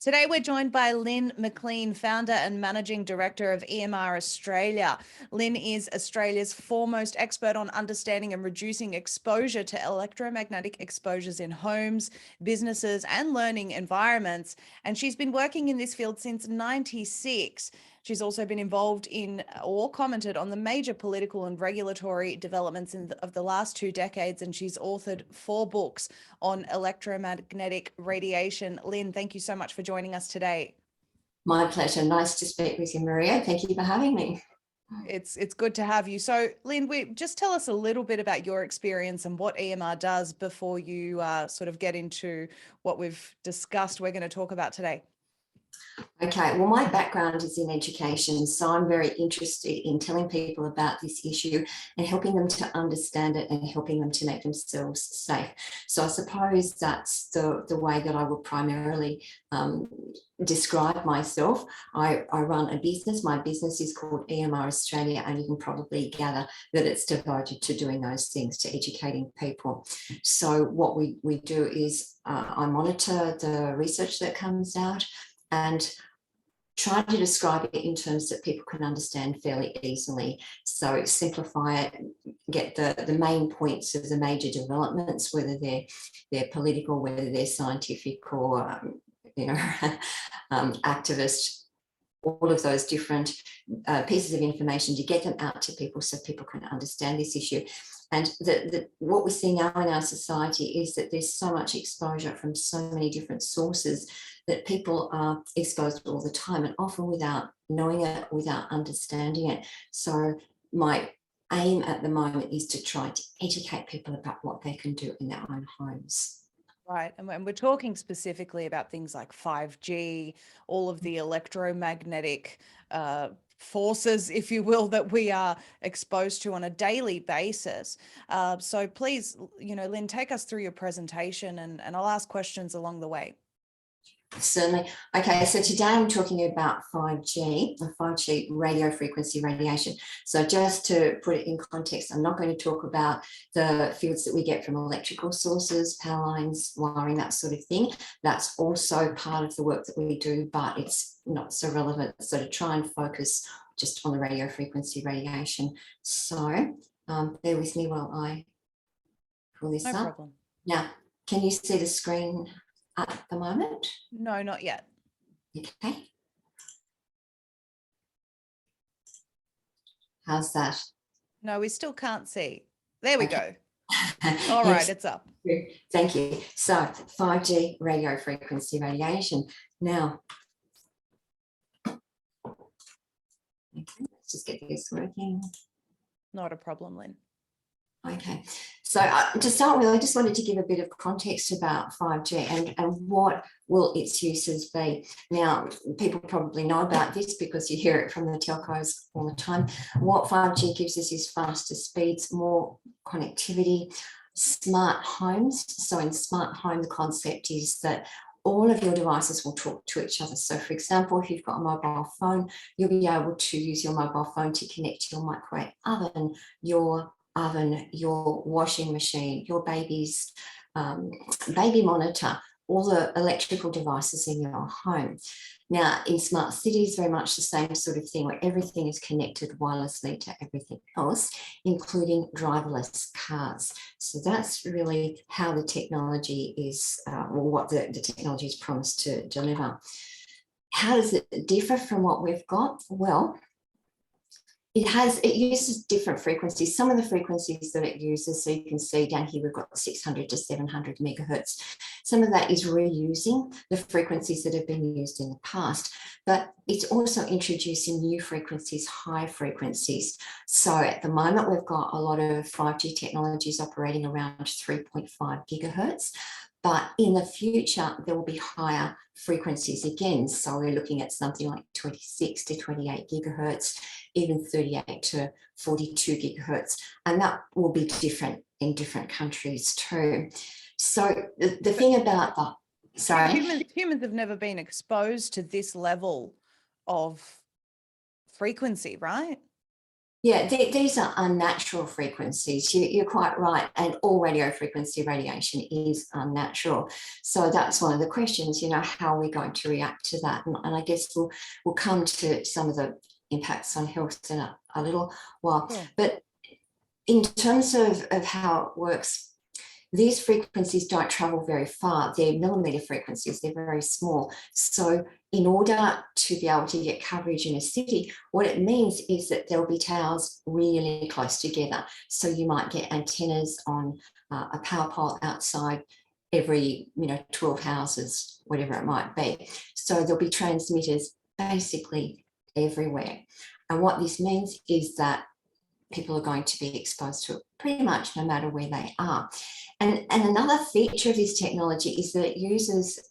Today, we're joined by Lynn McLean, founder and managing director of EMR Australia. Lynn is Australia's foremost expert on understanding and reducing exposure to electromagnetic exposures in homes, businesses, and learning environments. And she's been working in this field since '96. She's also been involved in or commented on the major political and regulatory developments of the last 2 decades, and she's authored 4 books on electromagnetic radiation. Lynn, thank you so much for joining us today. My pleasure. Nice to speak with you, Maria. Thank you for having me. It's good to have you. So, Lynn, just tell us a little bit about your experience and what EMR does before you sort of get into what we've discussed we're going to talk about today. Okay, well, my background is in education, so I'm very interested in telling people about this issue and helping them to understand it and helping them to make themselves safe. So I suppose that's the way that I would primarily describe myself. I run a business. My business is called EMR Australia, and you can probably gather that it's devoted to doing those things, to educating people. So what we do is I monitor the research that comes out and try to describe it in terms that people can understand fairly easily. So simplify it, get the main points of the major developments, whether they're political, whether they're scientific or activist, all of those different pieces of information to get them out to people so people can understand this issue. And what we're seeing now in our society is that there's so much exposure from so many different sources that people are exposed all the time, and often without knowing it, without understanding it. So my aim at the moment is to try to educate people about what they can do in their own homes. Right. And we're talking specifically about things like 5G, all of the electromagnetic forces, if you will, that we are exposed to on a daily basis. So please, Lynn, take us through your presentation and I'll ask questions along the way. Certainly. Okay, so today I'm talking about 5G, 5G radio frequency radiation. So just to put it in context, I'm not going to talk about the fields that we get from electrical sources, power lines, wiring, that sort of thing. That's also part of the work that we do, but it's not so relevant. So to try and focus just on the radio frequency radiation. So bear with me while I pull this up. No problem. Now, can you see the screen at the moment? No, not yet. Okay. How's that? No, we still can't see. There we go. All right, it's up. Thank you. So 5G radio frequency radiation. Now, okay, let's just get this working. Not a problem, Lynn. Okay, so to start with, I just wanted to give a bit of context about 5G and what will its uses be. Now, people probably know about this because you hear it from the telcos all the time. What 5G gives us is faster speeds, more connectivity, smart homes. So in smart home, the concept is that all of your devices will talk to each other. So for example, if you've got a mobile phone, you'll be able to use your mobile phone to connect to your microwave oven, your washing machine, your baby's baby monitor, all the electrical devices in your home. Now, in smart cities, very much the same sort of thing, where everything is connected wirelessly to everything else, including driverless cars. So that's really how the technology is, or what the technology is promised to deliver. How does it differ from what we've got? Well, it uses different frequencies. Some of the frequencies that it uses, so you can see down here, we've got 600 to 700 megahertz. Some of that is reusing the frequencies that have been used in the past, but it's also introducing new frequencies, high frequencies. So at the moment, we've got a lot of 5G technologies operating around 3.5 gigahertz. But in the future, there will be higher frequencies again. So we're looking at something like 26 to 28 gigahertz, even 38 to 42 gigahertz. And that will be different in different countries too. So the thing about that, sorry. Humans have never been exposed to this level of frequency, right? Yeah, these are unnatural frequencies. You're quite right. And all radio frequency radiation is unnatural. So that's one of the questions, how are we going to react to that? And I guess we'll come to some of the impacts on health in a little while. Sure. But in terms of how it works, these frequencies don't travel very far. They're millimeter frequencies, they're very small. So in order to be able to get coverage in a city, what it means is that there'll be towers really close together. So you might get antennas on a power pole outside every 12 houses, whatever it might be. So there'll be transmitters basically everywhere. And what this means is that people are going to be exposed to it pretty much no matter where they are. And another feature of this technology is that it uses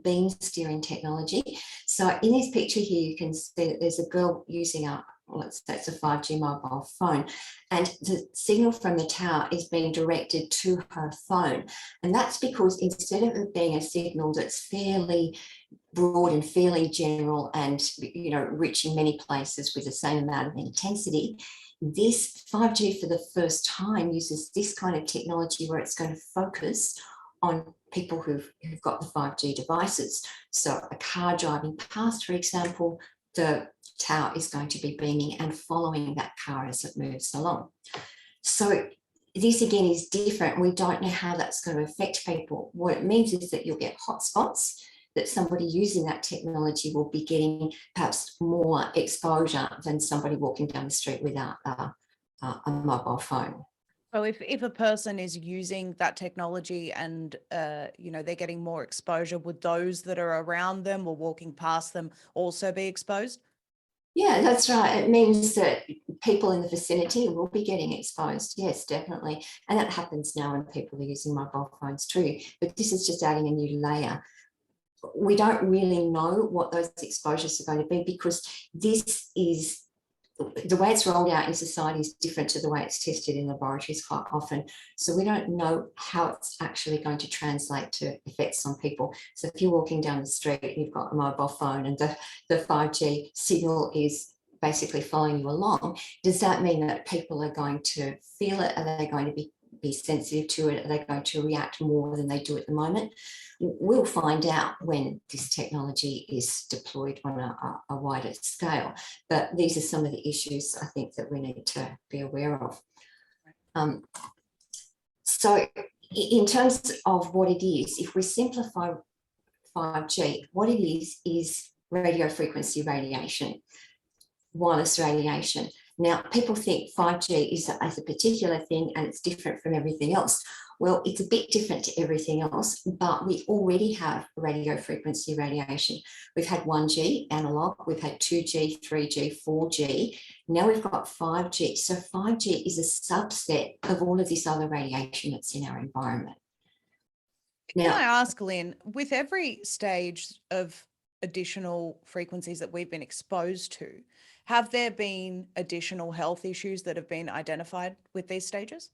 beam steering technology. So in this picture here, you can see that there's a girl using that's a 5G mobile phone, and the signal from the tower is being directed to her phone. And that's because instead of it being a signal that's fairly broad and fairly general and reaching many places with the same amount of intensity, this 5G for the first time uses this kind of technology where it's going to focus on people who've got the 5G devices. So a car driving past, for example, the tower is going to be beaming and following that car as it moves along. So this again is different. We don't know how that's going to affect people. What it means is that you'll get hotspots, that somebody using that technology will be getting perhaps more exposure than somebody walking down the street without a mobile phone. So if a person is using that technology and, they're getting more exposure, would those that are around them or walking past them also be exposed? Yeah, that's right. It means that people in the vicinity will be getting exposed. Yes, definitely. And that happens now when people are using mobile phones too. But this is just adding a new layer. We don't really know what those exposures are going to be, because this is the way it's rolled out in society is different to the way it's tested in laboratories quite often. So we don't know how it's actually going to translate to effects on people. So if you're walking down the street and you've got a mobile phone and the 5G signal is basically following you along, does that mean that people are going to feel it? Are they going to be sensitive to it? Are they going to react more than they do at the moment? We'll find out when this technology is deployed on a wider scale. But these are some of the issues I think that we need to be aware of. So in terms of what it is, if we simplify 5G, what it is radio frequency radiation, wireless radiation. Now, people think 5G is a particular thing and it's different from everything else. Well, it's a bit different to everything else, but we already have radio frequency radiation. We've had 1G analog, we've had 2G, 3G, 4G. Now we've got 5G. So 5G is a subset of all of this other radiation that's in our environment. Now, can I ask, Lynn, with every stage of additional frequencies that we've been exposed to, have there been additional health issues that have been identified with these stages?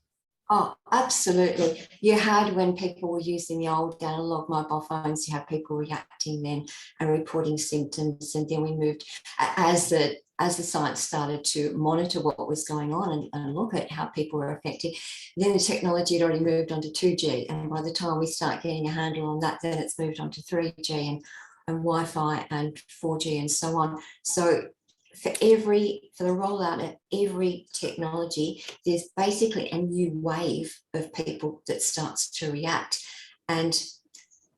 Oh, absolutely. You had, when people were using the old analog mobile phones, you had people reacting then and reporting symptoms. And then we moved, as the science started to monitor what was going on and look at how people were affected, then the technology had already moved on to 2G. And by the time we start getting a handle on that, then it's moved on to 3G and Wi-Fi and 4G and so on. So for the rollout of every technology, there's basically a new wave of people that starts to react. And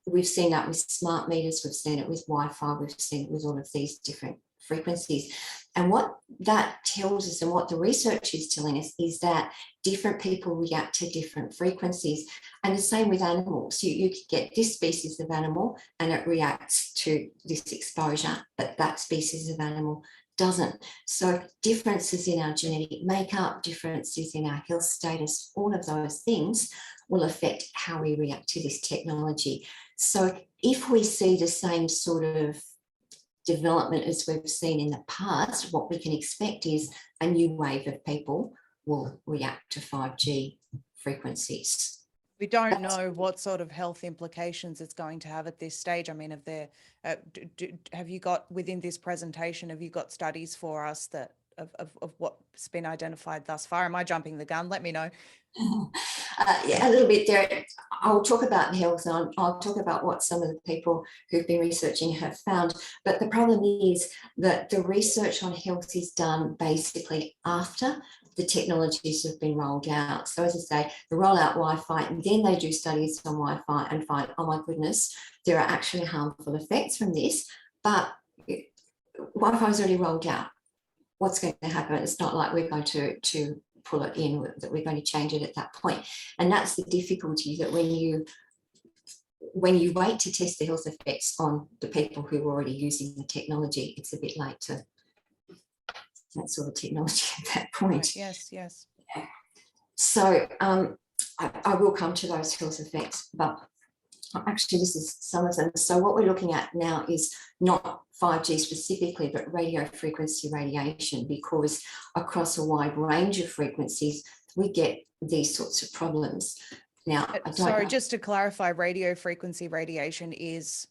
we've seen that with smart meters, we've seen it with Wi-Fi, we've seen it with all of these different frequencies. And what that tells us and what the research is telling us is that different people react to different frequencies. And the same with animals. You could get this species of animal and it reacts to this exposure, but that species of animal doesn't. So differences in our genetic makeup, differences in our health status, all of those things will affect how we react to this technology. So if we see the same sort of development as we've seen in the past, what we can expect is a new wave of people will react to 5G frequencies. We don't know what sort of health implications it's going to have at this stage. I mean, have you got, within this presentation, have you got studies for us that of what's been identified thus far? Am I jumping the gun? Let me know. Yeah, a little bit there. I'll talk about health, and I'll talk about what some of the people who've been researching have found. But the problem is that the research on health is done basically after the technologies have been rolled out. So as I say, they roll out Wi-Fi, and then they do studies on Wi-Fi and find, oh my goodness, there are actually harmful effects from this. But Wi-Fi is already rolled out. What's going to happen? It's not like we're going to pull it in, that we're going to change it at that point. And that's the difficulty, that when you wait to test the health effects on the people who are already using the technology, it's a bit late to that sort of technology at that point. Right. Yes, yes. So I will come to those health effects, but actually this is some of them. So what we're looking at now is not 5G specifically, but radio frequency radiation, because across a wide range of frequencies, we get these sorts of problems. Now, sorry, just to clarify, radio frequency radiation is?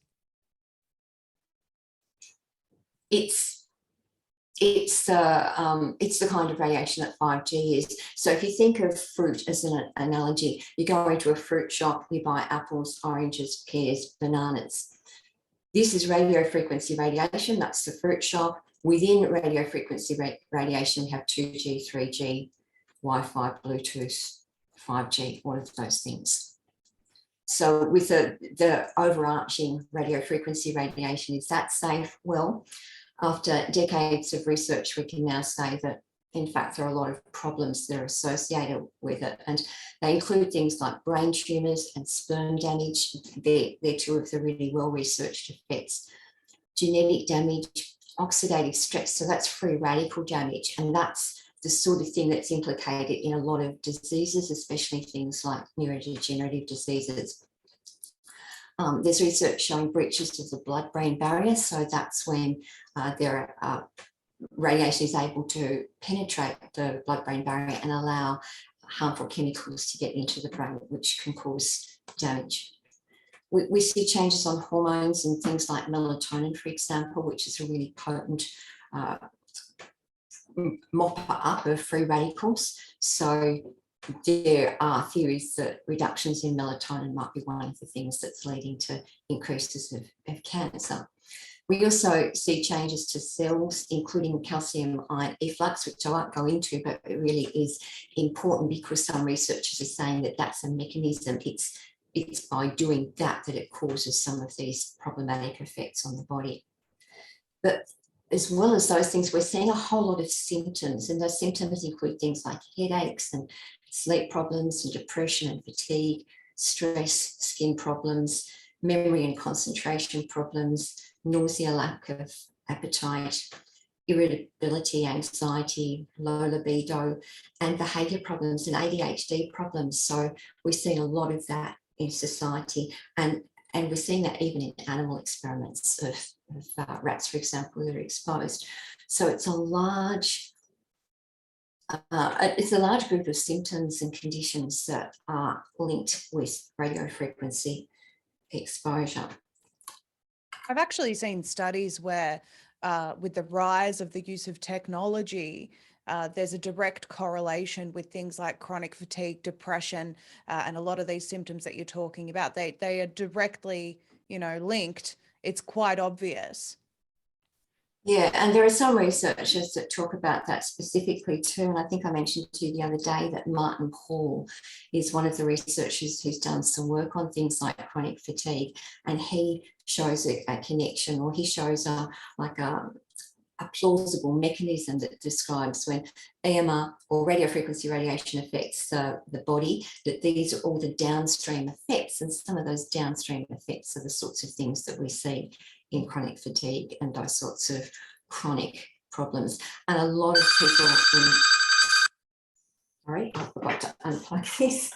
It's the kind of radiation that 5G is. So if you think of fruit as an analogy, you go into a fruit shop, you buy apples, oranges, pears, bananas. This is radio frequency radiation. That's the fruit shop. Within radio frequency radiation, we have 2G, 3G, Wi-Fi, Bluetooth, 5G, all of those things. So with the overarching radio frequency radiation, is that safe? Well, after decades of research, we can now say that, in fact, there are a lot of problems that are associated with it. And they include things like brain tumours and sperm damage. They're two of the really well-researched effects. Genetic damage, oxidative stress, so that's free radical damage. And that's the sort of thing that's implicated in a lot of diseases, especially things like neurodegenerative diseases. There's research showing breaches of the blood-brain barrier. So that's when radiation is able to penetrate the blood-brain barrier and allow harmful chemicals to get into the brain, which can cause damage. We see changes on hormones and things like melatonin, for example, which is a really potent mopper up of free radicals. So there are theories that reductions in melatonin might be one of the things that's leading to increases of cancer. We also see changes to cells, including calcium ion efflux, which I won't go into, but it really is important because some researchers are saying that that's a mechanism. It's by doing that it causes some of these problematic effects on the body. But as well as those things, we're seeing a whole lot of symptoms, and those symptoms include things like headaches and sleep problems and depression and fatigue, stress, skin problems, memory and concentration problems, nausea, lack of appetite, irritability, anxiety, low libido, and behaviour problems and ADHD problems. So we're seeing a lot of that in society, and we're seeing that even in animal experiments of rats, for example, that are exposed. So it's a large group of symptoms and conditions that are linked with radio frequency exposure. I've actually seen studies where with the rise of the use of technology, there's a direct correlation with things like chronic fatigue, depression, and a lot of these symptoms that you're talking about. They are directly, linked. It's quite obvious. Yeah, and there are some researchers that talk about that specifically too. And I think I mentioned to you the other day that Martin Hall is one of the researchers who's done some work on things like chronic fatigue, and he shows a connection, or he shows a plausible mechanism that describes when EMR or radio frequency radiation affects the body, that these are all the downstream effects, and some of those downstream effects are the sorts of things that we see in chronic fatigue and those sorts of chronic problems. And a lot of people sorry, I forgot to unplug this.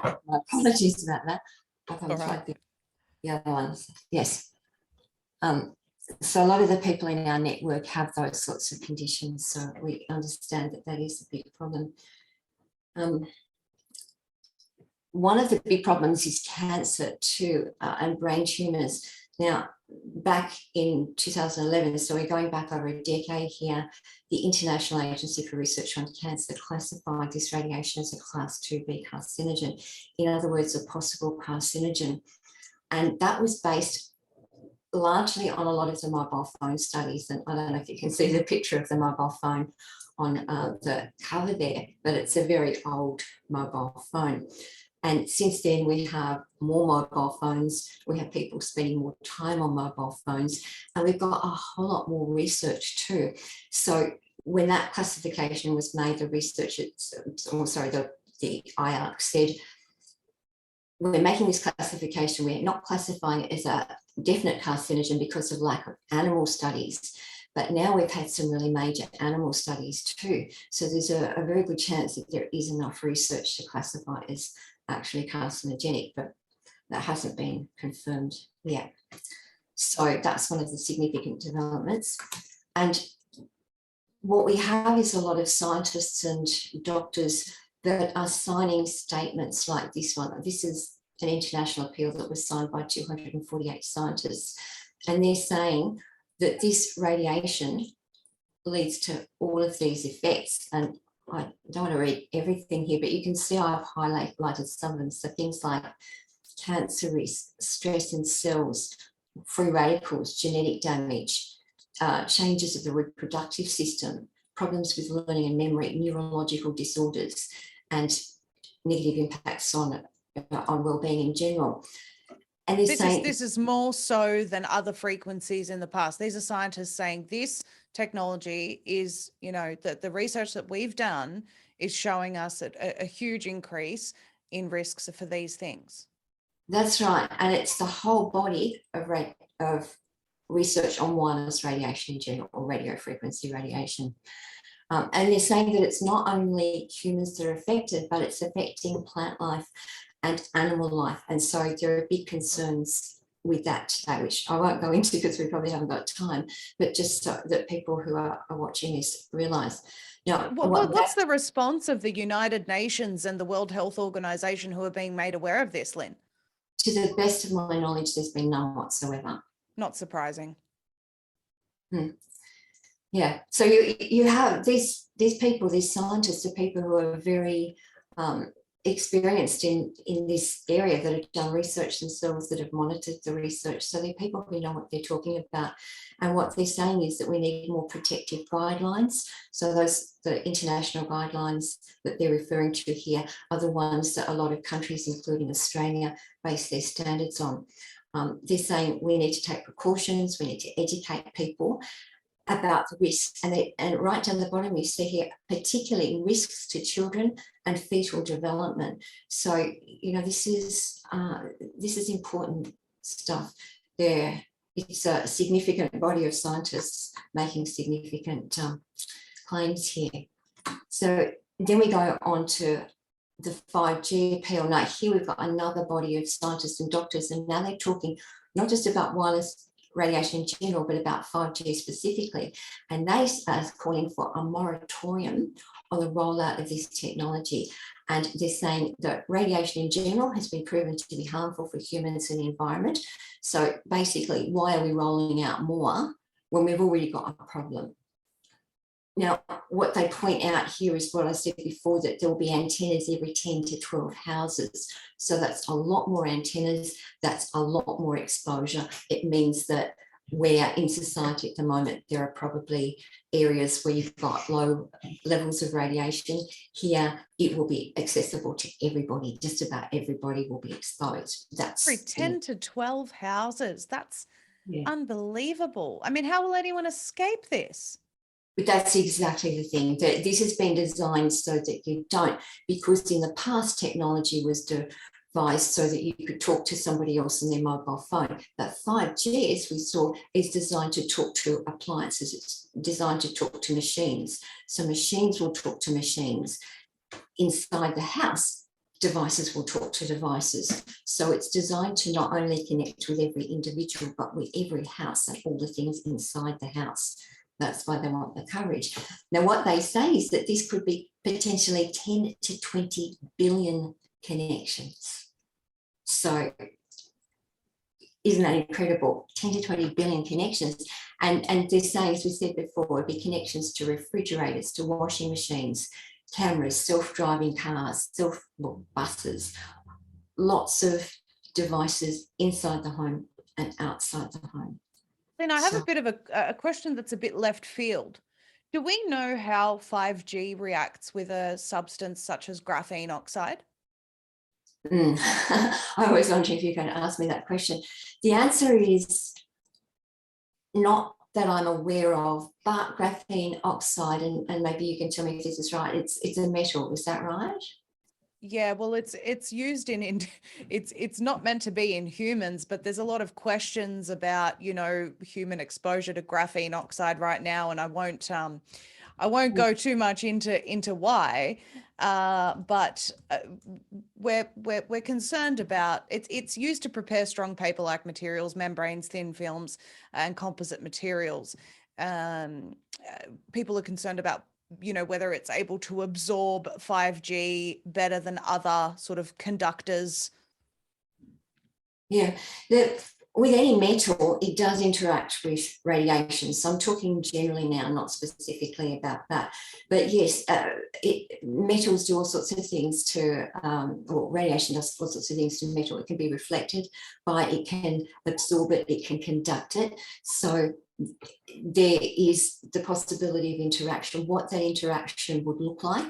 My apologies about that. I've unplugged the other ones. Yes. So a lot of the people in our network have those sorts of conditions, so we understand that that is a big problem. One of the big problems is cancer too, and brain tumours. Now, back in 2011, so we're going back over a decade here, the International Agency for Research on Cancer classified this radiation as a class 2B carcinogen. In other words, a possible carcinogen. And that was based largely on a lot of the mobile phone studies. And I don't know if you can see the picture of the mobile phone on the cover there, but it's a very old mobile phone. And since then, we have more mobile phones. We have people spending more time on mobile phones, and we've got a whole lot more research too. So when that classification was made, the researchers, the IARC said, we're making this classification, we're not classifying it as a definite carcinogen because of lack of animal studies. But now we've had some really major animal studies too. So there's a very good chance that there is enough research to classify it as actually carcinogenic, but that hasn't been confirmed yet. So that's one of the significant developments. And what we have is a lot of scientists and doctors that are signing statements like this one. This is an international appeal that was signed by 248 scientists. And they're saying that this radiation leads to all of these effects. And I don't want to read everything here, but you can see I've highlighted some of them. So things like cancer risk, stress in cells, free radicals, genetic damage, changes of the reproductive system, problems with learning and memory, neurological disorders, and negative impacts on well-being in general. And this is more so than other frequencies in the past. These are scientists saying this technology is, that the research that we've done is showing us a huge increase in risks for these things. That's right. And it's the whole body of research on wireless radiation in general, or radio frequency radiation. And they're saying that it's not only humans that are affected, but it's affecting plant life and animal life. And so there are big concerns with that today, which I won't go into because we probably haven't got time, but just so that people who are watching this realise. Now, what's the response of the United Nations and the World Health Organization who are being made aware of this, Lynn? To the best of my knowledge, there's been none whatsoever. Not surprising. Yeah, so you have these people, these scientists, are people who are very experienced in this area, that have done research themselves, that have monitored the research. So they're people who know what they're talking about. And what they're saying is that we need more protective guidelines. So the international guidelines that they're referring to here are the ones that a lot of countries, including Australia, base their standards on. They're saying we need to take precautions, we need to educate people about the risks, and right down the bottom you see here, particularly risks to children and fetal development. So this is important stuff. It's a significant body of scientists making significant claims here. So then we go on to the 5G appeal. Now here we've got another body of scientists and doctors, and now they're talking not just about wireless radiation in general, but about 5G specifically. And they are calling for a moratorium on the rollout of this technology. And they're saying that radiation in general has been proven to be harmful for humans and the environment. So basically, why are we rolling out more when we've already got a problem? Now, what they point out here is what I said before, that there will be antennas every 10 to 12 houses. So that's a lot more antennas, that's a lot more exposure. It means that where in society at the moment, there are probably areas where you've got low levels of radiation. Here, it will be accessible to everybody. Just about everybody will be exposed. That's every 10 to 12 houses. That's unbelievable. I mean, how will anyone escape this? But that's exactly the thing, that this has been designed so that you don't, because in the past technology was devised so that you could talk to somebody else on their mobile phone. But 5G, as we saw, is designed to talk to appliances. It's designed to talk to machines. So machines will talk to machines. Inside the house, devices will talk to devices. So it's designed to not only connect with every individual, but with every house and all the things inside the house. That's why they want the coverage. Now, what they say is that this could be potentially 10 to 20 billion connections. So isn't that incredible? 10 to 20 billion connections. And they're saying, as we said before, it'd be connections to refrigerators, to washing machines, cameras, self-driving cars, buses, lots of devices inside the home and outside the home. Then I have a bit of a question that's a bit left field. Do we know how 5G reacts with a substance such as graphene oxide? I was wondering if you're going to ask me that question. The answer is not that I'm aware of, but graphene oxide, and maybe you can tell me if this is right, it's a metal, is that right? Yeah, well, it's used in it's not meant to be in humans, but there's a lot of questions about, you know, human exposure to graphene oxide right now, and I won't go too much into why, but we're concerned about it's used to prepare strong paper-like materials, membranes, thin films, and composite materials. People are concerned about, you know, whether it's able to absorb 5G better than other sort of conductors. Yeah, with any metal, it does interact with radiation. So I'm talking generally now, not specifically about that. But yes, metals do all sorts of things to, or radiation does all sorts of things to metal. It can be reflected by, it can absorb it, it can conduct it. So there is the possibility of interaction. What that interaction would look like,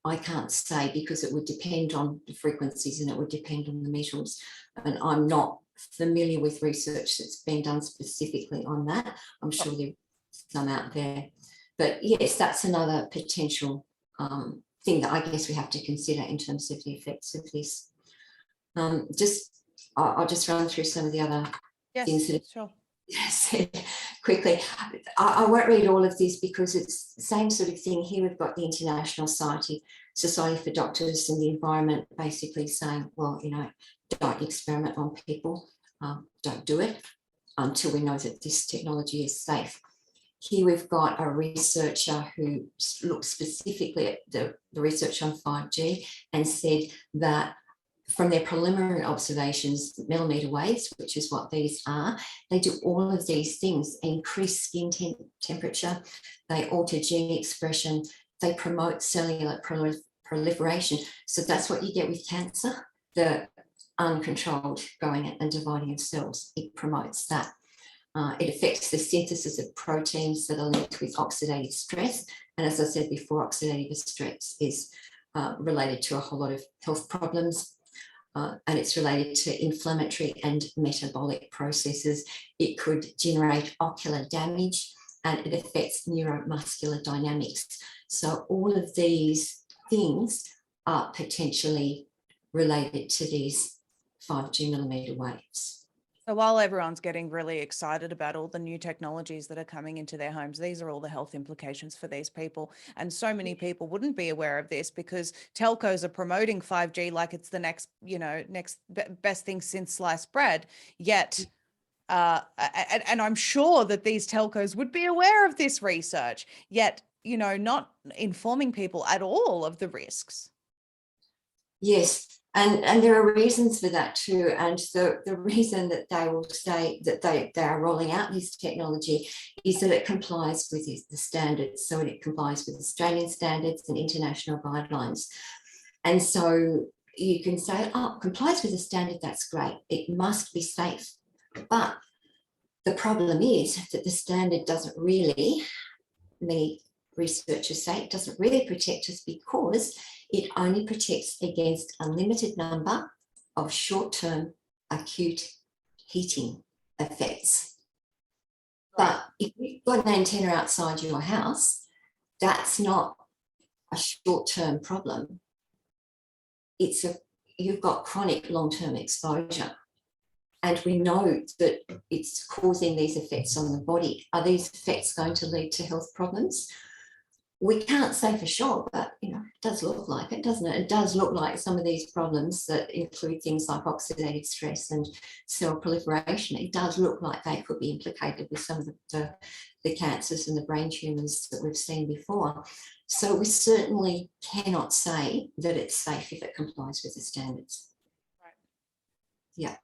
I can't say, because it would depend on the frequencies and it would depend on the metals. And I'm not familiar with research that's been done specifically on that. I'm sure there's some out there. But yes, that's another potential thing that I guess we have to consider in terms of the effects of this. I'll just run through some of the other things that sure. Said quickly. I won't read all of this because it's the same sort of thing. Here we've got the International Society for Doctors and the Environment basically saying, well, you know, don't experiment on people, don't do it until we know that this technology is safe. Here we've got a researcher who looked specifically at the research on 5G and said that from their preliminary observations, millimetre waves, which is what these are, they do all of these things: increase skin temperature, they alter gene expression, they promote cellular proliferation. So that's what you get with cancer, the uncontrolled growing and dividing of cells. It promotes that. It affects the synthesis of proteins that are linked with oxidative stress. And as I said before, oxidative stress is related to a whole lot of health problems. And it's related to inflammatory and metabolic processes. It could generate ocular damage and it affects neuromuscular dynamics. So all of these things are potentially related to these 5G millimetre waves. So while everyone's getting really excited about all the new technologies that are coming into their homes, these are all the health implications for these people. And so many people wouldn't be aware of this because telcos are promoting 5G like it's the next best thing since sliced bread. Yet, and I'm sure that these telcos would be aware of this research, yet, you know, not informing people at all of the risks. Yes. And there are reasons for that too. And the reason that they will say that they are rolling out this technology is that it complies with the standards. So it complies with Australian standards and international guidelines. And so you can say, oh, complies with the standard, that's great. It must be safe. But the problem is that the standard doesn't really, many researchers say, it doesn't really protect us because it only protects against a limited number of short-term acute heating effects. But if you've got an antenna outside your house, that's not a short-term problem. You've got chronic long-term exposure. And we know that it's causing these effects on the body. Are these effects going to lead to health problems? We can't say for sure, but you know, it does look like it, doesn't it? It does look like some of these problems that include things like oxidative stress and cell proliferation, it does look like they could be implicated with some of the cancers and the brain tumours that we've seen before. So we certainly cannot say that it's safe if it complies with the standards. Right. Yeah.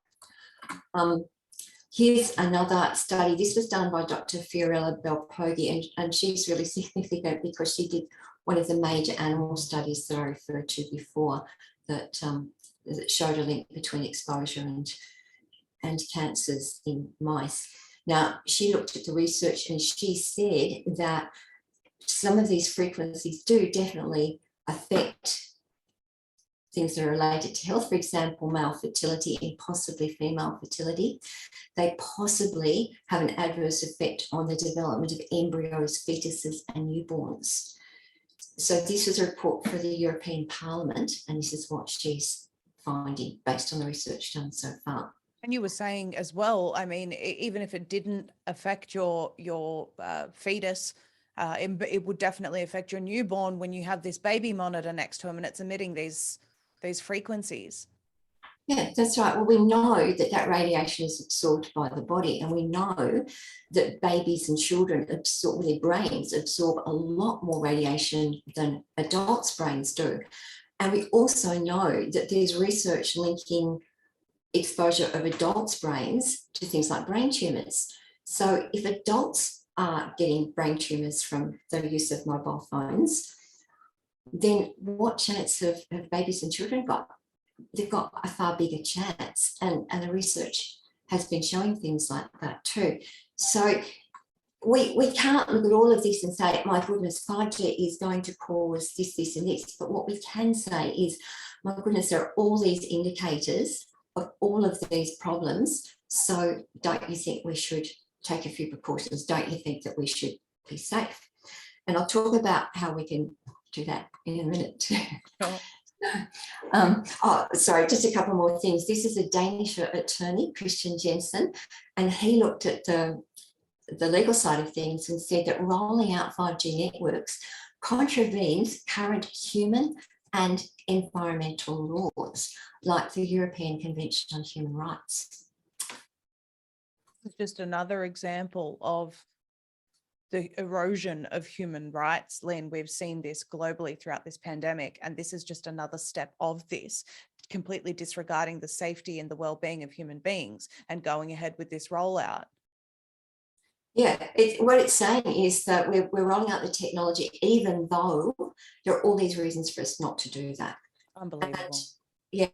Here's another study. This was done by Dr. Fiorella Belpogi, and she's really significant because she did one of the major animal studies that I referred to before that, that showed a link between exposure and cancers in mice. Now, she looked at the research and she said that some of these frequencies do definitely affect things that are related to health, for example, male fertility and possibly female fertility. They possibly have an adverse effect on the development of embryos, fetuses, and newborns. So this was a report for the European Parliament, and this is what she's finding based on the research done so far. And you were saying as well, I mean, even if it didn't affect your fetus, it would definitely affect your newborn when you have this baby monitor next to him and it's emitting these frequencies. Yeah, that's right. Well, we know that that radiation is absorbed by the body, and we know that babies and children absorb, their brains absorb a lot more radiation than adults' brains do. And we also know that there's research linking exposure of adults' brains to things like brain tumours. So if adults are getting brain tumours from the use of mobile phones, then what chance have babies and children got? They've got a far bigger chance, and the research has been showing things like that too. So we can't look at all of this and say, my goodness, 5G is going to cause this, this, and this. But what we can say is, my goodness, there are all these indicators of all of these problems. So don't you think we should take a few precautions? Don't you think that we should be safe? And I'll talk about how we can do that in a minute too. Oh, sorry, just a couple more things. This is a Danish attorney, Christian Jensen, and he looked at the legal side of things and said that rolling out 5G networks contravenes current human and environmental laws, like the European Convention on Human Rights. It's just another example of the erosion of human rights, Lynn. We've seen this globally throughout this pandemic, and this is just another step of this, completely disregarding the safety and the well-being of human beings and going ahead with this rollout. Yeah, what it's saying is that we're rolling out the technology, even though there are all these reasons for us not to do that. Unbelievable.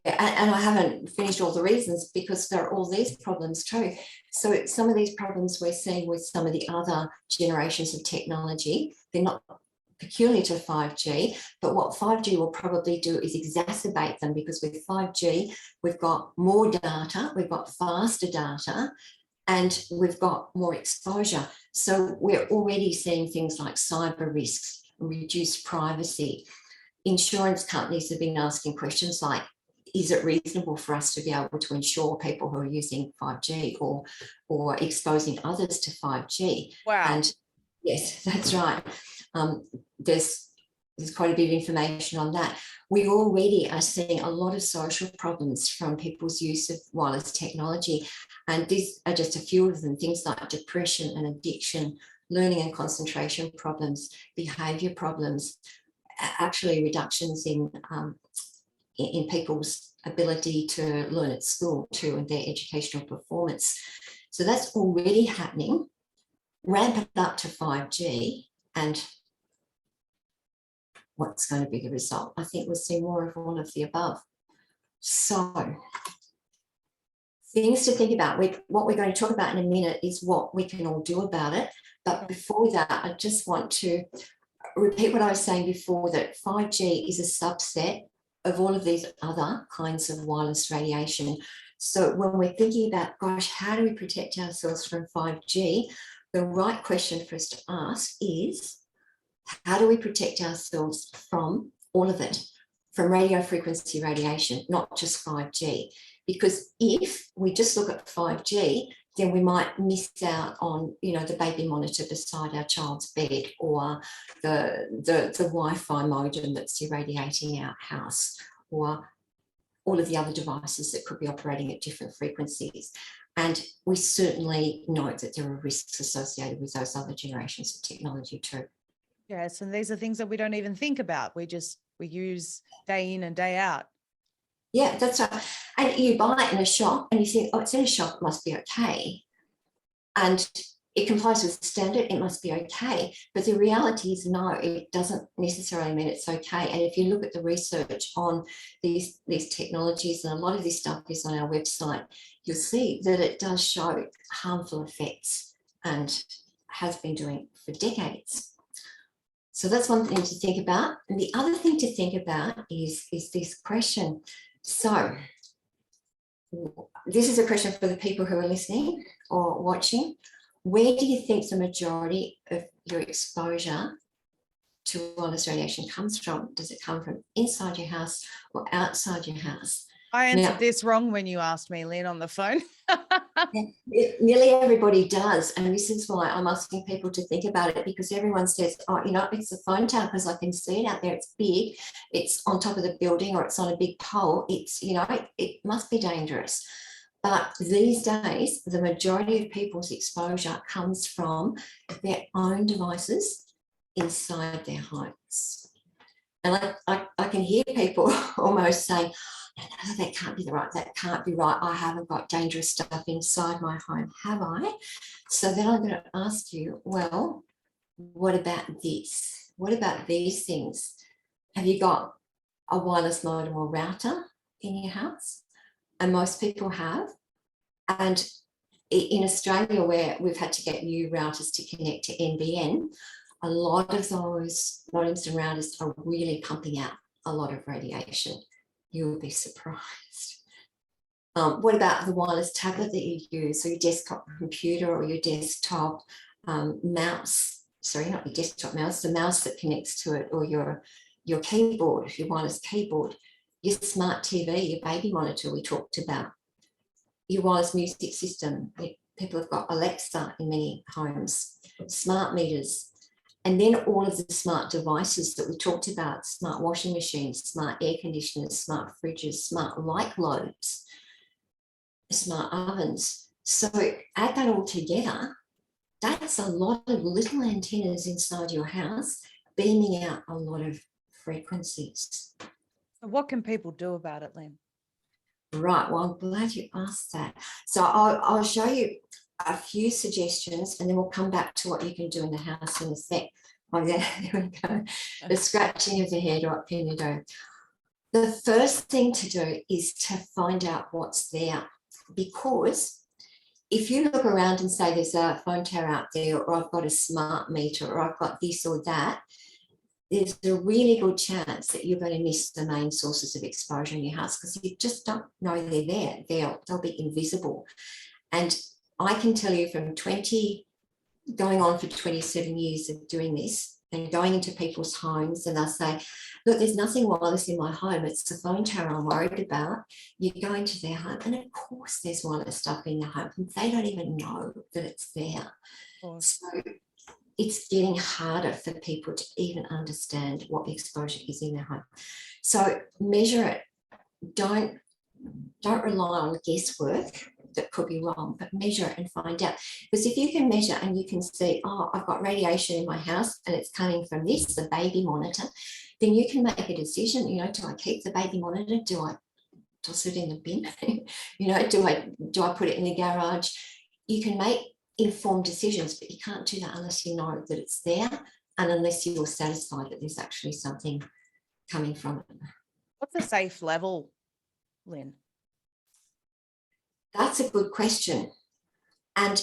And I haven't finished all the reasons, because there are all these problems too. So some of these problems we're seeing with some of the other generations of technology, they're not peculiar to 5G, but what 5G will probably do is exacerbate them, because with 5G, we've got more data, we've got faster data, and we've got more exposure. So we're already seeing things like cyber risks, reduced privacy. Insurance companies have been asking questions like, is it reasonable for us to be able to insure people who are using 5G or exposing others to 5G? Wow. And yes, that's right. There's quite a bit of information on that. We already are seeing a lot of social problems from people's use of wireless technology. And these are just a few of them, things like depression and addiction, learning and concentration problems, behaviour problems, actually reductions in people's ability to learn at school too, and their educational performance. So that's already happening. Ramp it up to 5G, and what's going to be the result? I think we'll see more of all of the above. So things to think about. What we're going to talk about in a minute is what we can all do about it. But before that, I just want to repeat what I was saying before, that 5G is a subset of all of these other kinds of wireless radiation. So when we're thinking about, gosh, how do we protect ourselves from 5G? The right question for us to ask is, how do we protect ourselves from all of it, from radio frequency radiation, not just 5G? Because if we just look at 5G, then we might miss out on, the baby monitor beside our child's bed, or the Wi-Fi modem that's irradiating our house, or all of the other devices that could be operating at different frequencies. And we certainly know that there are risks associated with those other generations of technology too. Yes, and these are things that we don't even think about. We use day in and day out. Yeah, that's right. And you buy it in a shop and you think, oh, it's in a shop, it must be okay. and it complies with standard, it must be okay. But the reality is no, it doesn't necessarily mean it's okay. And if you look at the research on these technologies, and a lot of this stuff is on our website, you'll see that it does show harmful effects and has been doing for decades. So that's one thing to think about. And the other thing to think about is this question. So this is a question for the people who are listening or watching. Where do you think the majority of your exposure to wireless radiation comes from? Does it come from inside your house or outside your house? I answered this wrong when you asked me, Lynn, on the phone. Nearly everybody does. And this is why I'm asking people to think about it, because everyone says, oh, you know, it's a phone tower because I can see it out there. It's big. It's on top of the building or it's on a big pole. It's, you know, it must be dangerous. But these days, the majority of people's exposure comes from their own devices inside their homes. And I can hear people almost saying, no, that can't be right. That can't be right. I haven't got dangerous stuff inside my home, have I? So then I'm going to ask you, well, what about this? What about these things? Have you got a wireless modem or router in your house? And most people have. And in Australia, where we've had to get new routers to connect to NBN, a lot of those modems and routers are really pumping out a lot of radiation. You'll be surprised. What about the wireless tablet that you use, or your desktop computer or your desktop mouse? Sorry, not your desktop mouse, the mouse that connects to it, or your keyboard, your wireless keyboard, your smart TV, your baby monitor we talked about, your wireless music system. People have got Alexa in many homes, smart meters, and then all of the smart devices that we talked about, smart washing machines, smart air conditioners, smart fridges, smart light globes, smart ovens. So add that all together, that's a lot of little antennas inside your house beaming out a lot of frequencies. What can people do about it, Lynn? Right, well, I'm glad you asked that. So I'll show you a few suggestions, and then we'll come back to what you can do in the house in a sec. Oh, yeah, there we go. The scratching of the head, what can you do? The first thing to do is to find out what's there, because if you look around and say there's a phone tower out there, or I've got a smart meter, or I've got this or that, there's a really good chance that you're going to miss the main sources of exposure in your house, because you just don't know they're there. They'll be invisible. And I can tell you, from going on for 27 years of doing this and going into people's homes, and they'll say, look, there's nothing wireless in my home. It's the phone tower I'm worried about. You go into their home, and of course there's wireless stuff in their home, and they don't even know that it's there. So it's getting harder for people to even understand what the exposure is in their home. So measure it. Don't rely on guesswork that could be wrong, but measure it and find out. Because if you can measure and you can see, oh, I've got radiation in my house and it's coming from this, the baby monitor, then you can make a decision. You know, do I keep the baby monitor? Do I toss it in the bin? You know, do I put it in the garage? You can make informed decisions, but you can't do that unless you know that it's there, and unless you're satisfied that there's actually something coming from it. What's a safe level, Lynn? That's a good question. And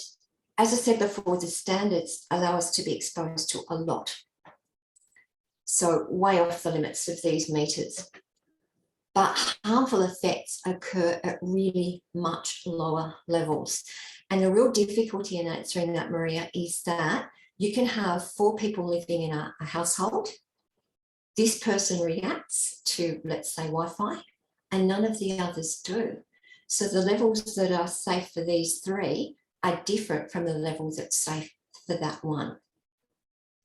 as I said before, the standards allow us to be exposed to a lot. So way off the limits of these meters. But harmful effects occur at really much lower levels. And the real difficulty in answering that, Maria, is that you can have 4 people living in a household. This person reacts to, let's say, Wi-Fi, and none of the others do. So the levels that are safe for these 3 are different from the levels that's safe for that one.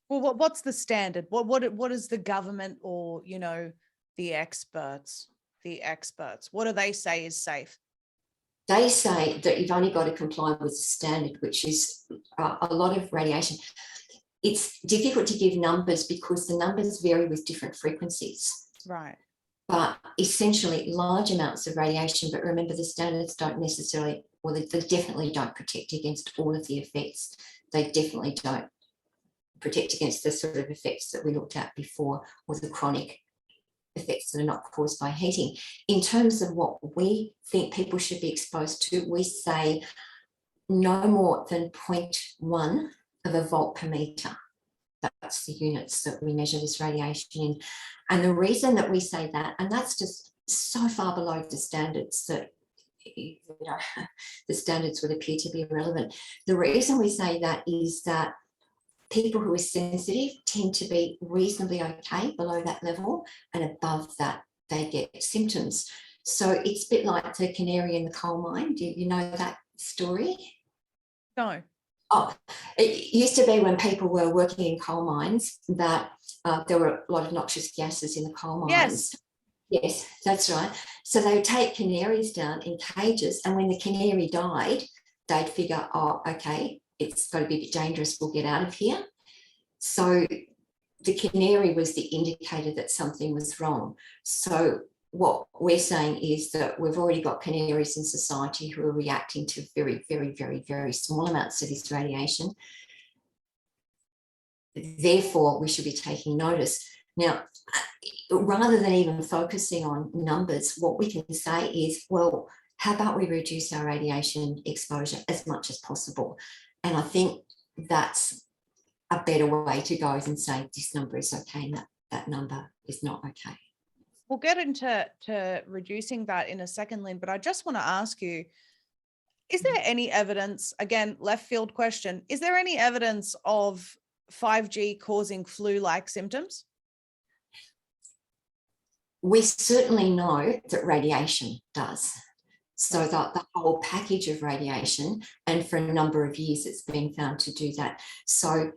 Well, what's the standard? What is the government, or, you know, the experts? What do they say is safe? They say that you've only got to comply with the standard, which is a lot of radiation. It's difficult to give numbers because the numbers vary with different frequencies. Right. but essentially large amounts of radiation. But remember, the standards don't necessarily, well, they definitely don't protect against all of the effects. They definitely don't protect against the sort of effects that we looked at before, or the chronic effects that are not caused by heating. In terms of what we think people should be exposed to, we say no more than 0.1 of a volt per metre. That's the units that we measure this radiation in. And the reason that we say that, and that's just so far below the standards that, you know, the standards would appear to be irrelevant. The reason we say that is that people who are sensitive tend to be reasonably okay below that level, and above that they get symptoms. So it's a bit like the canary in the coal mine. Do you know that story? No. Oh, it used to be when people were working in coal mines that there were a lot of noxious gases in the coal mines. Yes, that's right. So they would take canaries down in cages, and when the canary died, they'd figure, oh, okay, it's got to be a bit dangerous, we'll get out of here. So the canary was the indicator that something was wrong. So what we're saying is that we've already got canaries in society who are reacting to very, very, very, very small amounts of this radiation. Therefore, we should be taking notice. Now, rather than even focusing on numbers, what we can say is, well, how about we reduce our radiation exposure as much as possible? And I think that's a better way to go than say this number is okay and that number is not okay. We'll get into reducing that in a second, Lynn, but I just want to ask you, is there any evidence, again, left field question, is there any evidence of 5G causing flu-like symptoms? We certainly know that radiation does. So the whole package of radiation, and for a number of years it's been found to do that. So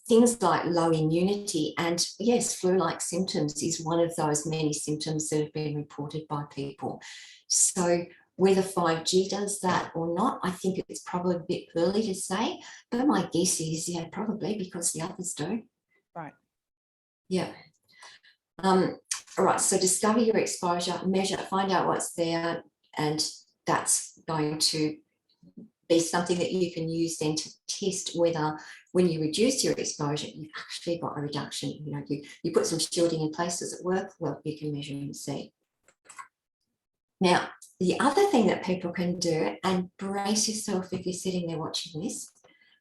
things like low immunity and, yes, flu-like symptoms is one of those many symptoms that have been reported by people. So whether 5G does that or not, I think it's probably a bit early to say, but my guess is, yeah, probably, because the others do. Right. Yeah. All right, so discover your exposure, measure, find out what's there, and that's going to be something that you can use then to test whether, when you reduce your exposure, you've actually got a reduction. You know, you put some shielding in place, does it work? Well, you can measure and see. Now, the other thing that people can do, and brace yourself if you're sitting there watching this,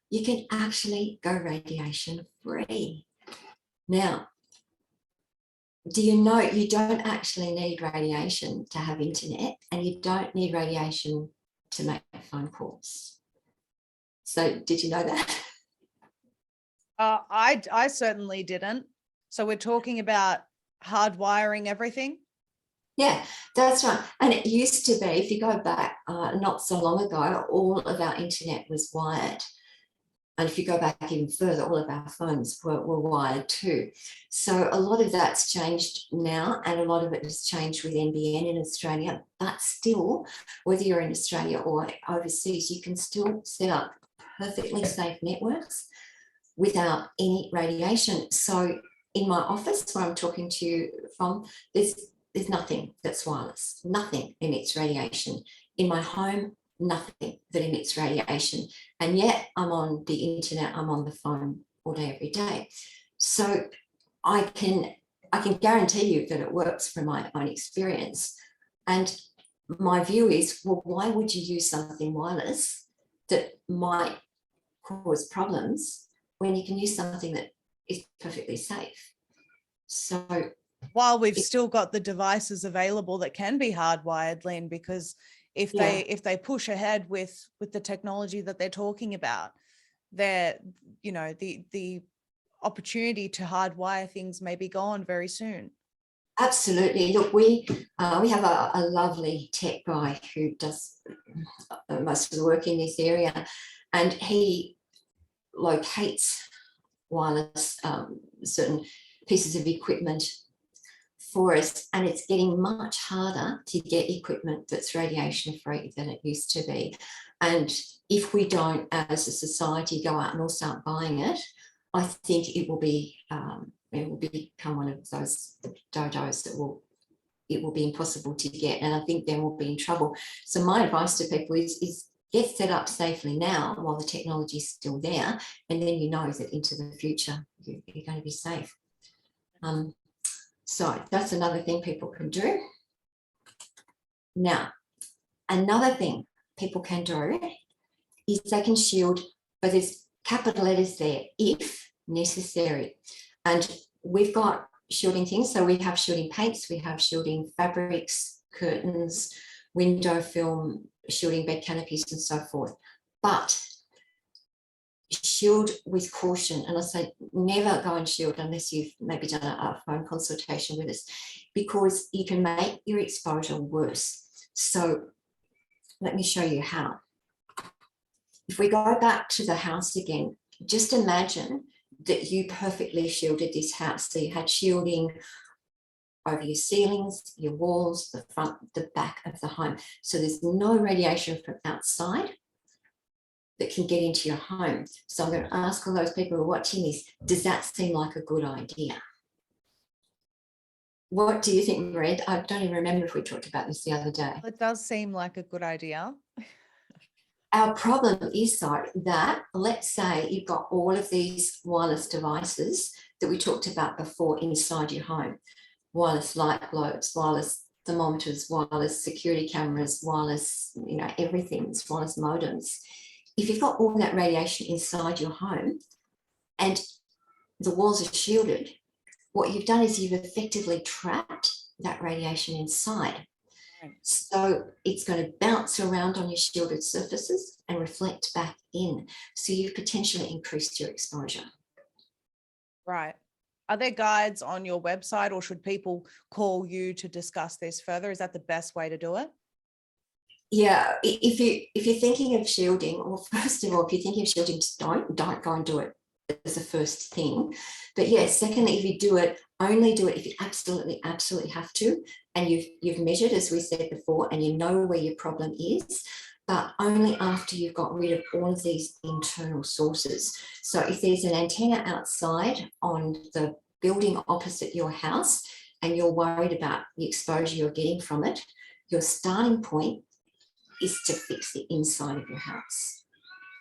you can actually go radiation free. Now, do you know you don't actually need radiation to have internet, and you don't need radiation to make phone calls? So did you know that? I certainly didn't. So we're talking about hardwiring everything? Yeah, that's right. And it used to be, if you go back not so long ago, all of our internet was wired. And if you go back even further, all of our phones were wired too. So a lot of that's changed now, and a lot of it has changed with NBN in Australia. But still, whether you're in Australia or overseas, you can still set up perfectly safe networks without any radiation. So in my office, where I'm talking to you from, there's nothing that's wireless. Nothing emits radiation. In my home, nothing that emits radiation. And yet I'm on the internet, I'm on the phone all day, every day. So I can guarantee you that it works from my own experience. And my view is, well, why would you use something wireless that might cause problems when you can use something that is perfectly safe? So while we've still got the devices available that can be hardwired, Lynn, because if they push ahead with the technology that they're talking about, they're, you know, the opportunity to hardwire things may be gone very soon. Absolutely. Look, we have a lovely tech guy who does most of the work in this area, and he locates wireless certain pieces of equipment for us, and it's getting much harder to get equipment that's radiation free than it used to be. And if we don't, as a society, go out and all start buying it, I think it will become one of those dodos that will it will be impossible to get. And I think then we'll be in trouble. So my advice to people is get set up safely now while the technology is still there. And then you know that into the future, you're going to be safe. So that's another thing people can do. Now, another thing people can do is they can shield, but there's capital letters there, if necessary. And we've got shielding things. So we have shielding paints, we have shielding fabrics, curtains, window film, shielding bed canopies and so forth. But shield with caution. And I say never go and shield unless you've maybe done a phone consultation with us, because you can make your exposure worse. So let me show you how. If we go back to the house again, just imagine that you perfectly shielded this house. So you had shielding over your ceilings, your walls, the front, the back of the home. So there's no radiation from outside that can get into your home. So I'm going to ask all those people who are watching this, does that seem like a good idea? What do you think, Maria? I don't even remember if we talked about this the other day. It does seem like a good idea. Our problem is, though, that let's say you've got all of these wireless devices that we talked about before inside your home. Wireless light globes, wireless thermometers, wireless security cameras, wireless, everything, wireless modems. If you've got all that radiation inside your home and the walls are shielded, what you've done is you've effectively trapped that radiation inside. So it's going to bounce around on your shielded surfaces and reflect back in. So you've potentially increased your exposure. Right. Are there guides on your website, or should people call you to discuss this further? Is that the best way to do it? Yeah, if you're thinking of shielding, well, first of all, if you're thinking of shielding, just don't go and do it as the first thing. But yes, secondly, if you do it, only do it if you absolutely have to, and you've measured, as we said before, and you know where your problem is, but only after you've got rid of all of these internal sources. So if there's an antenna outside on the building opposite your house and you're worried about the exposure you're getting from it, your starting point is to fix the inside of your house.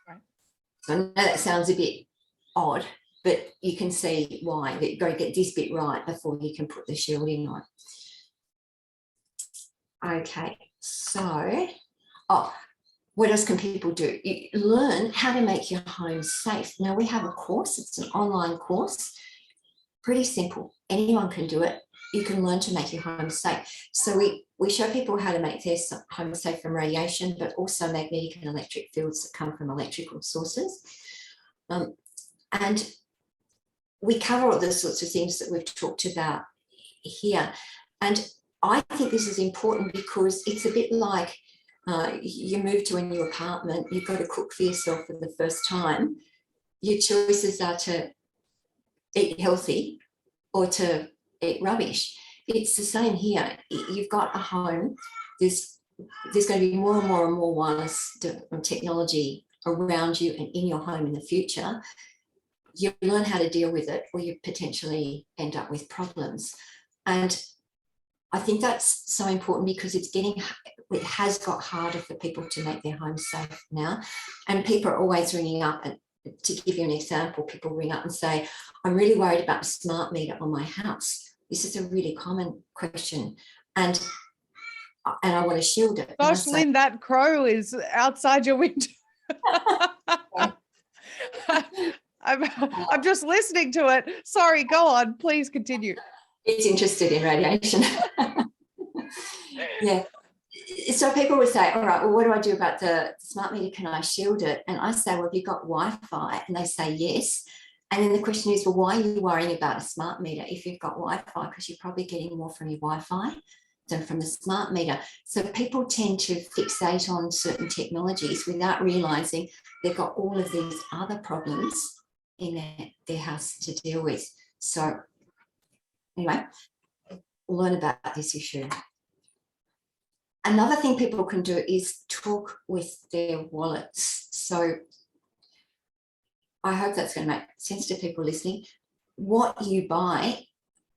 Right. So I know that sounds a bit odd, but you can see why. That you've got to get this bit right before you can put the shielding on. Okay, so, what else can people do? You learn how to make your home safe. Now we have a course, it's an online course, pretty simple. Anyone can do it. You can learn to make your home safe. So we show people how to make their home safe from radiation, but also magnetic and electric fields that come from electrical sources. And we cover all the sorts of things that we've talked about here. And I think this is important because it's a bit like you move to a new apartment, you've got to cook for yourself for the first time. Your choices are to eat healthy or to eat rubbish. It's the same here. You've got a home. There's going to be more and more wireless technology around you and in your home in the future. You learn how to deal with it, or you potentially end up with problems. And I think that's so important because it has got harder for people to make their homes safe now. And people are always ringing up, and to give you an example, people ring up and say, I'm really worried about the smart meter on my house. This is a really common question. And I want to shield it. Gosh, Lynn, that crow is outside your window. I'm just listening to it. Sorry, go on. Please continue. It's interested in radiation. Yeah. So people would say, all right, well, what do I do about the smart meter? Can I shield it? And I say, well, have you got Wi-Fi? And they say, yes. And then the question is, well, why are you worrying about a smart meter if you've got Wi-Fi? Because you're probably getting more from your Wi-Fi than from the smart meter. So people tend to fixate on certain technologies without realizing they've got all of these other problems in their house to deal with. So anyway, learn about this issue. Another thing people can do is talk with their wallets. So I hope that's going to make sense to people listening. What you buy,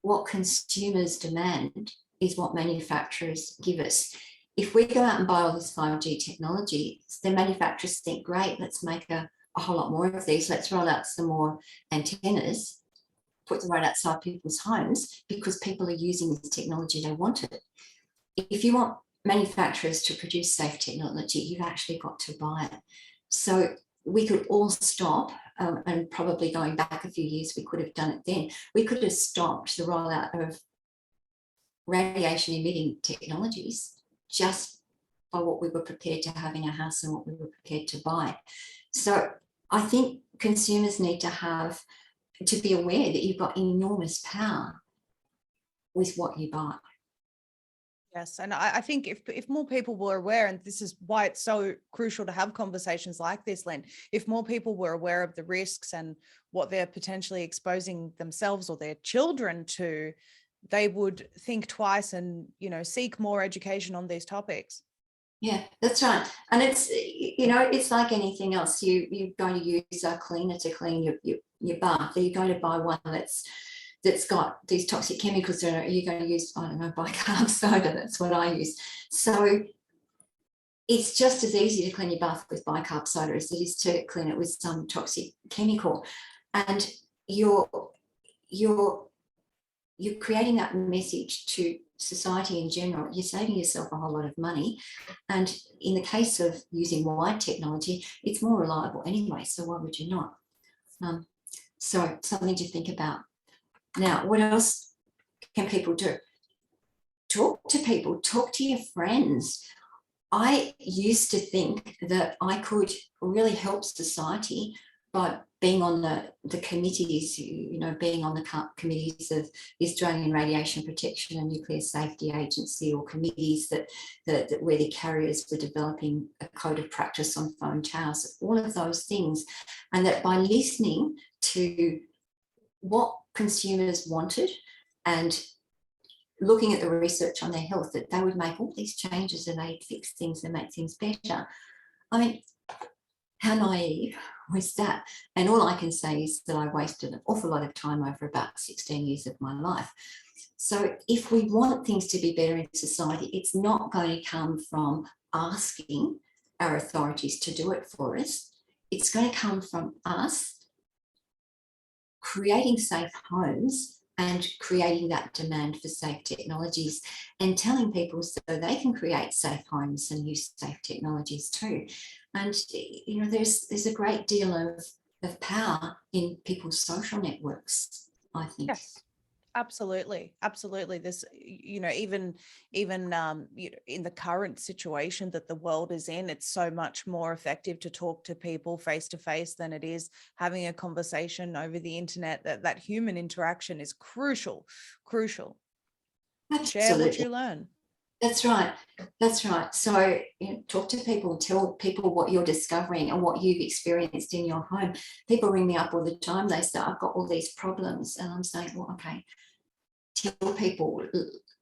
what consumers demand, is what manufacturers give us. If we go out and buy all this 5G technology, the manufacturers think, great, let's make a whole lot more of these. Let's roll out some more antennas, put them right outside people's homes because people are using this technology, they want it. If you want manufacturers to produce safe technology, you've actually got to buy it. So we could all stop, and probably going back a few years, we could have done it then. We could have stopped the rollout of radiation emitting technologies just by what we were prepared to have in our house and what we were prepared to buy. So I think consumers need to be aware that you've got enormous power with what you buy. Yes, and I think if more people were aware, and this is why it's so crucial to have conversations like this, Len, if more people were aware of the risks and what they're potentially exposing themselves or their children to, they would think twice and, seek more education on these topics. Yeah, that's right. And it's, it's like anything else. You're going to use a cleaner to clean your bath. Are you going to buy one that's got these toxic chemicals in it? Are you going to use, I don't know, bicarb soda? That's what I use. So it's just as easy to clean your bath with bicarb soda as it is to clean it with some toxic chemical. And you're creating that message to society in general. You're saving yourself a whole lot of money. And in the case of using wired technology, it's more reliable anyway. So why would you not? So something to think about. Now, what else can people do? Talk to people, talk to your friends. I used to think that I could really help society by being on the committees, being on the committees of the Australian Radiation Protection and Nuclear Safety Agency, or committees that where the carriers were developing a code of practice on phone towers, all of those things. And that by listening to what consumers wanted and looking at the research on their health, that they would make all these changes and they'd fix things and make things better. I mean, how naive was that? And all I can say is that I wasted an awful lot of time over about 16 years of my life. So if we want things to be better in society, it's not going to come from asking our authorities to do it for us. It's going to come from us creating safe homes and creating that demand for safe technologies and telling people so they can create safe homes and use safe technologies too. And, there's a great deal of power in people's social networks, I think. Yes, absolutely. Absolutely. This, even in the current situation that the world is in, it's so much more effective to talk to people face to face than it is having a conversation over the internet. That human interaction is crucial. Absolutely. Share what you learn. That's right. So talk to people, tell people what you're discovering and what you've experienced in your home. People ring me up all the time. They say, I've got all these problems. And I'm saying, well, okay, tell people,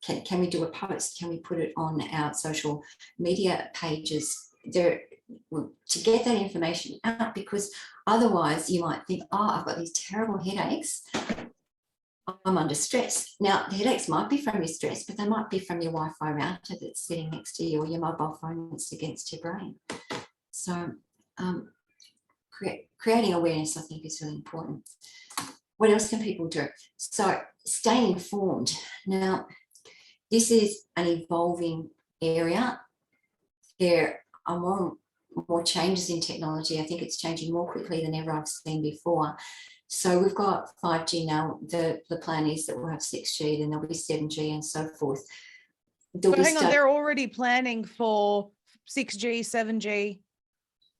can we do a post? Can we put it on our social media pages there to get that information out? Because otherwise you might think, I've got these terrible headaches. I'm under stress. Now, the headaches might be from your stress, but they might be from your Wi-Fi router that's sitting next to you or your mobile phone that's against your brain. So creating awareness, I think, is really important. What else can people do? So stay informed. Now, this is an evolving area. There are more changes in technology. I think it's changing more quickly than ever I've seen before. So we've got 5G now. The plan is that we'll have 6G, then there'll be 7G and so forth. So hang on, they're already planning for 6G, 7G?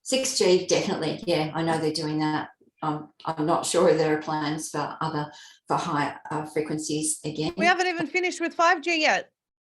6G, definitely. Yeah, I know they're doing that. I'm not sure if there are plans for high frequencies again. We haven't even finished with 5G yet.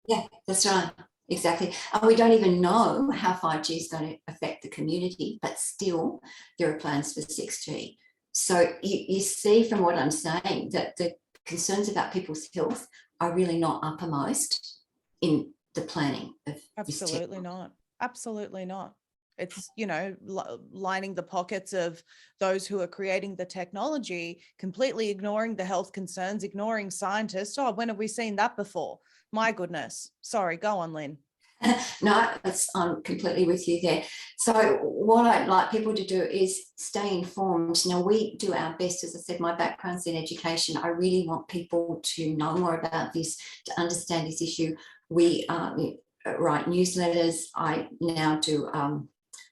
Yeah, that's right. Exactly. And we don't even know how 5G is going to affect the community, but still there are plans for 6G. So you see from what I'm saying that the concerns about people's health are really not uppermost in the planning of Absolutely not. Absolutely not. It's, lining the pockets of those who are creating the technology, completely ignoring the health concerns, ignoring scientists. Oh, when have we seen that before? My goodness. Sorry, go on, Lynn. No, I'm completely with you there. So what I'd like people to do is stay informed. Now, we do our best. As I said, my background's in education. I really want people to know more about this, to understand this issue. We write newsletters. I now do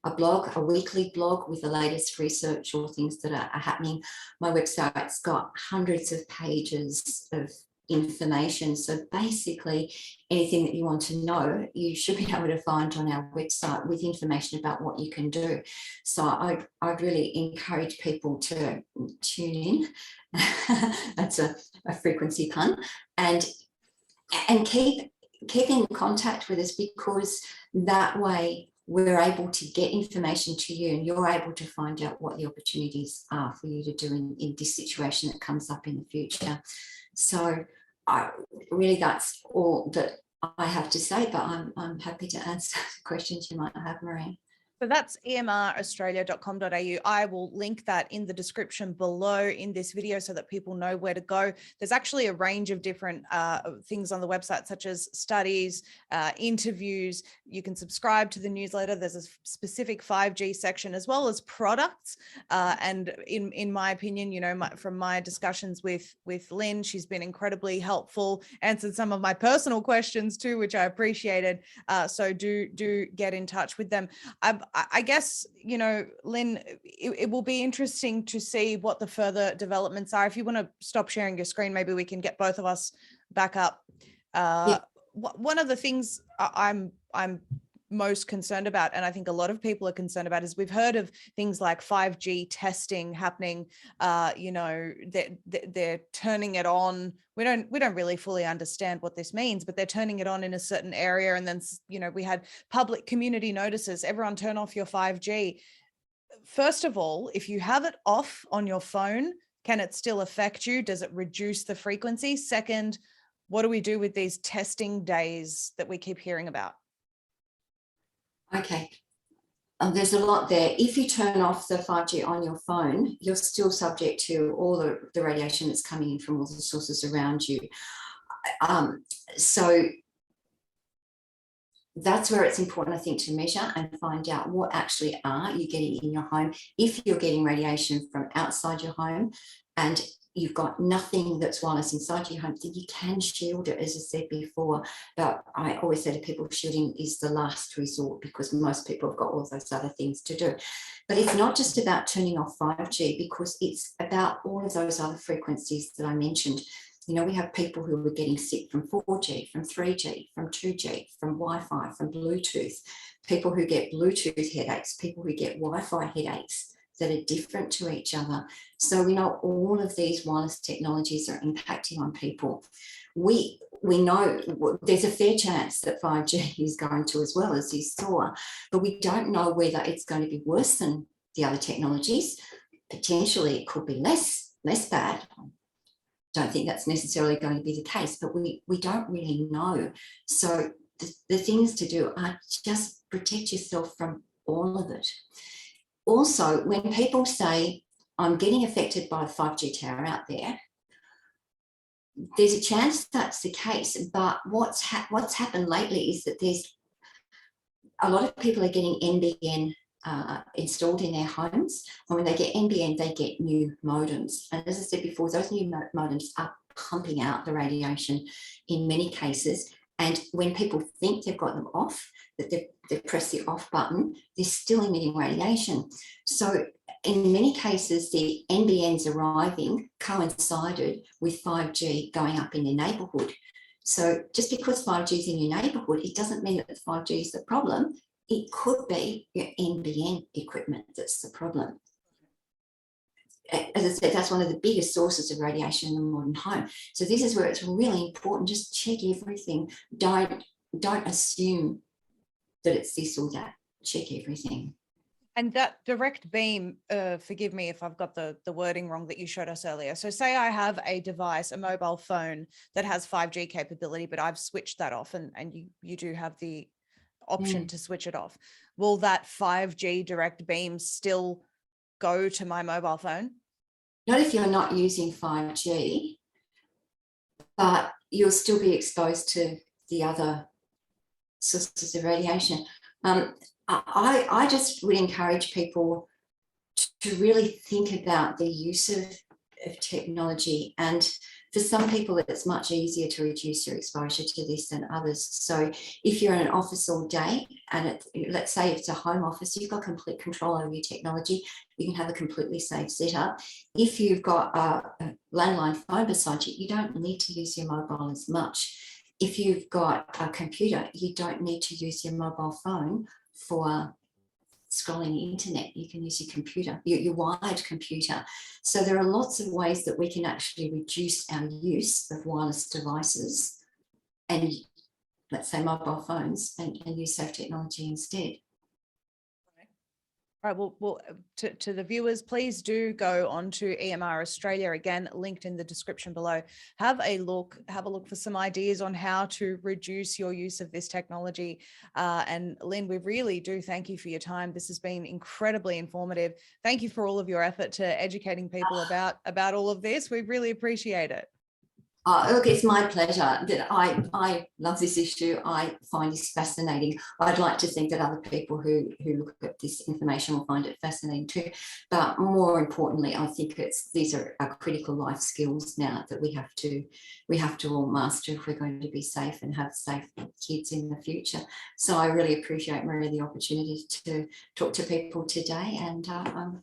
a blog, a weekly blog with the latest research or things that are happening. My website's got hundreds of pages of information. So basically, anything that you want to know, you should be able to find on our website with information about what you can do. So I'd really encourage people to tune in. That's a frequency pun. And keep in contact with us, because that way we're able to get information to you and you're able to find out what the opportunities are for you to do in this situation that comes up in the future. So that's all that I have to say, but I'm happy to answer questions you might have, Maria. So that's emraustralia.com.au. I will link that in the description below in this video so that people know where to go. There's actually a range of different things on the website, such as studies, interviews. You can subscribe to the newsletter. There's a specific 5G section, as well as products. And in my opinion, you know, from my discussions with Lynn, she's been incredibly helpful, answered some of my personal questions too, which I appreciated. So do get in touch with them. I guess, you know, Lynn, it will be interesting to see what the further developments are. If you want to stop sharing your screen, maybe we can get both of us back up. Yeah. One of the things I'm most concerned about, and I think a lot of people are concerned about, is we've heard of things like 5G testing happening. You know, they're turning it on. We don't really fully understand what this means, but they're turning it on in a certain area. And then, you know, we had public community notices, everyone turn off your 5G. First of all, if you have it off on your phone, can it still affect you? Does it reduce the frequency? Second, what do we do with these testing days that we keep hearing about? Okay. There's a lot there. If you turn off the 5G on your phone, you're still subject to all the radiation that's coming in from all the sources around you. So that's where it's important, I think, to measure and find out what actually are you getting in your home. If you're getting radiation from outside your home and you've got nothing that's wireless inside your home, then you can shield it, as I said before. But I always say to people, shielding is the last resort, because most people have got all those other things to do. But it's not just about turning off 5G, because it's about all of those other frequencies that I mentioned. You know, we have people who are getting sick from 4G, from 3G, from 2G, from Wi-Fi, from Bluetooth, people who get Bluetooth headaches, people who get Wi-Fi headaches that are different to each other. So we know all of these wireless technologies are impacting on people. We know there's a fair chance that 5G is going to, as well, as you saw, but we don't know whether it's going to be worse than the other technologies. Potentially it could be less bad. Don't think that's necessarily going to be the case, but we don't really know. So the things to do are just protect yourself from all of it. Also, when people say, I'm getting affected by the 5G tower out there, there's a chance that's the case, but what's happened lately is that there's a lot of people are getting NBN installed in their homes, and when they get NBN, they get new modems. And as I said before, those new modems are pumping out the radiation in many cases. And when people think they've got them off, that they've pressed the off button, they're still emitting radiation. So in many cases, the NBNs arriving coincided with 5G going up in your neighbourhood. So just because 5G is in your neighbourhood, it doesn't mean that 5G is the problem. It could be your NBN equipment that's the problem. As I said, that's one of the biggest sources of radiation in the modern home. So this is where it's really important. Just check everything. Don't assume that it's this or that. Check everything. And that direct beam, forgive me if I've got the wording wrong that you showed us earlier. So say I have a device, a mobile phone that has 5G capability, but I've switched that off, and you do have the option to switch it off. Will that 5G direct beam still go to my mobile phone? Not if you're not using 5G, but you'll still be exposed to the other sources of radiation. I just would encourage people to really think about the use of technology. And for some people, it's much easier to reduce your exposure to this than others. So if you're in an office all day, and let's say it's a home office, you've got complete control over your technology, you can have a completely safe setup. If you've got a landline phone beside you, you don't need to use your mobile as much. If you've got a computer, you don't need to use your mobile phone for scrolling the internet. You can use your computer, your wired computer. So there are lots of ways that we can actually reduce our use of wireless devices and, let's say, mobile phones, and use safe technology instead. All right, well, to the viewers, please do go on to EMR Australia, again, linked in the description below. Have a look for some ideas on how to reduce your use of this technology. And Lynn, we really do thank you for your time. This has been incredibly informative. Thank you for all of your effort to educating people about all of this. We really appreciate it. Look, it's my pleasure. That I love this issue. I find this fascinating. I'd like to think that other people who look at this information will find it fascinating too. But more importantly, I think these are critical life skills now that we have to all master if we're going to be safe and have safe kids in the future. So I really appreciate, Maria, the opportunity to talk to people today, and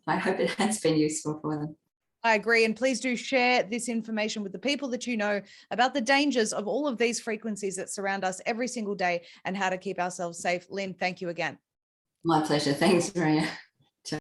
I hope it has been useful for them. I agree. And please do share this information with the people that you know about the dangers of all of these frequencies that surround us every single day and how to keep ourselves safe. Lynn, thank you again. My pleasure. Thanks, Maria.